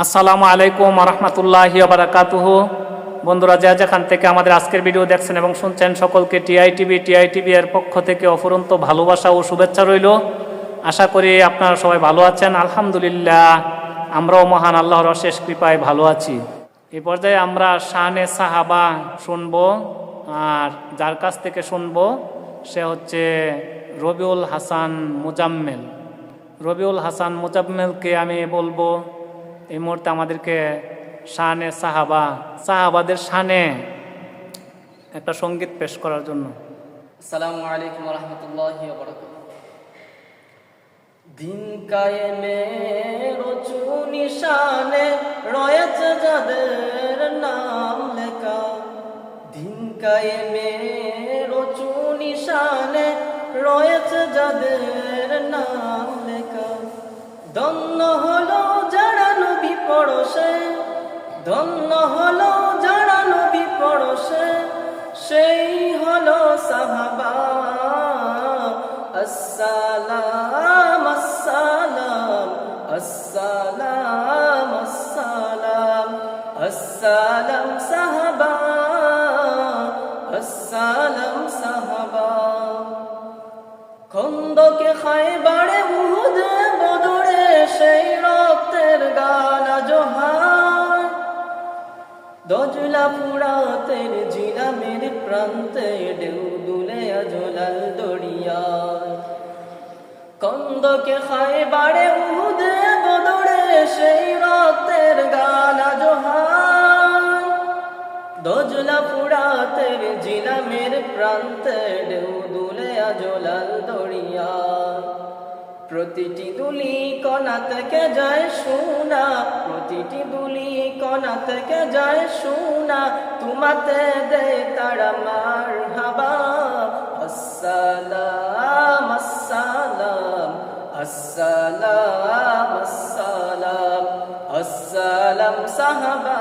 আসসালামু আলাইকুম রহমতুল্লাহি ওয়া বারাকাতুহু। বন্ধুরা, যে যেখান থেকে আমাদের আজকের ভিডিও দেখছেন এবং শুনছেন, সকলকে টিআইটিভি এর পক্ষ থেকে অফুরন্ত ভালোবাসা ও শুভেচ্ছা রইল। আশা করি আপনারা সবাই ভালো আছেন। আলহামদুলিল্লাহ, আমরাও মহান আল্লাহর অশেষ কৃপায় ভালো আছি। এই পর্যায়ে আমরা শানে সাহাবা শুনব, আর যার কাছ থেকে শুনব সে হচ্ছে রবিউল হাসান মুজাম্মেল। রবিউল হাসান মুজাম্মেলকে আমি বলবো এই মুহূর্তে আমাদেরকে শানে সাহাবাদের শানে একটা সঙ্গীত পেশ করার জন্য। আসসালামু আলাইকুম ওয়া রাহমাতুল্লাহি ওয়া বারাকাতুহু। দিন কায়েমের উঁচু নিশানে রয়েছে যাদের নাম লেখা, দিন কায়েমের উঁচু নিশানে রয়েছে যাদের নাম লেখা। ধন্য হলো যারা নবী পরশে, ধন্য হলো যারা নবী পরশে, সেই হলো সাহাবা। আসসালাম আসসালাম আসসালাম আসসালাম আসসালাম সাহাবা, আসসালাম সাহাবা। খন্দকে খায়বারে উহুদে বদরে সেই রক্তের গান জোহার, দজলা ফুরাতের জিলামের প্রান্তে ঢেউ দুলে আজলাল দরিয়ায়। খন্দকে খায়বারে উহুদে বদরে সেই রক্তের গান জোহার, দজলা ফুরাতের জিলামের প্রান্তে ঢেউ দুলে আজলাল দরিয়ায়। প্রতিটি দুলি কণা থেকে যায় সোনা, প্রতিটি দুলি কণা থেকে যায় সোনা, তোমাতে দে তারা মারহাবা। আসসালাম আসসালাম আসসালাম আসসালাম আসসালাম সাহাবা,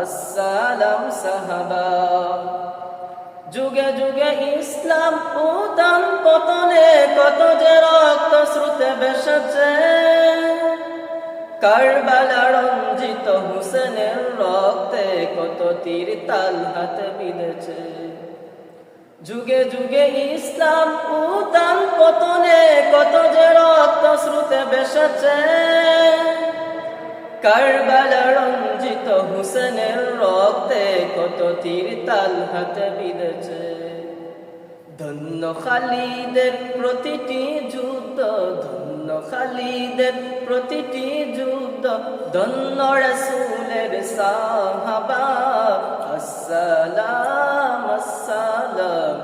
আসসালাম সাহাবা। যুগে যুগে ইসলাম উত্থান পতনে কত যে রক্ত স্রোতে ভেসেছে, কারবালা রঞ্জিত হুসেনের রক্তে কত তীর তাল হাতে বিঁধেছে। যুগে যুগে ইসলাম উত্থান পতনে কত যে রক্ত স্রোতে ভেসেছে, কারবালা রঞ্জিত হুসেনের রক্তে কত তীর তাল হাতে বিঁধেছে। ধন্য খালিদের প্রতিটি যুদ্ধ, ধন্য খালিদের প্রতিটি যুদ্ধ, ধন্য রাসূলের সাহাবা। আসসালাম আসসালাম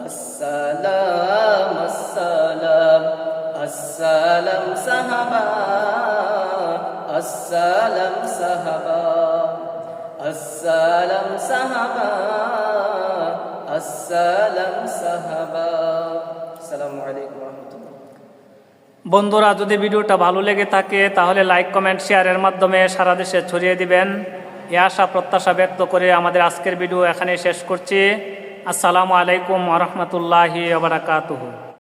আসসালাম আসসালাম আসসালাম সাহাবা, আসসালাম সাহাবা, আসসালাম সাহাবা, আসসালাম সাহাবা। আসসালামু আলাইকুম ওয়া রাহমাতুল্লাহ। বন্ধুরা, যদি ভিডিওটা ভালো লেগে থাকে তাহলে লাইক, কমেন্ট, শেয়ারের মাধ্যমে সারা দেশে ছড়িয়ে দিবেন। এই আশা প্রত্যাশা ব্যক্ত করে আমাদের আজকের ভিডিও এখানে শেষ করছি। আসসালামু আলাইকুম ওয়া রাহমাতুল্লাহি ওয়া বারাকাতুহু।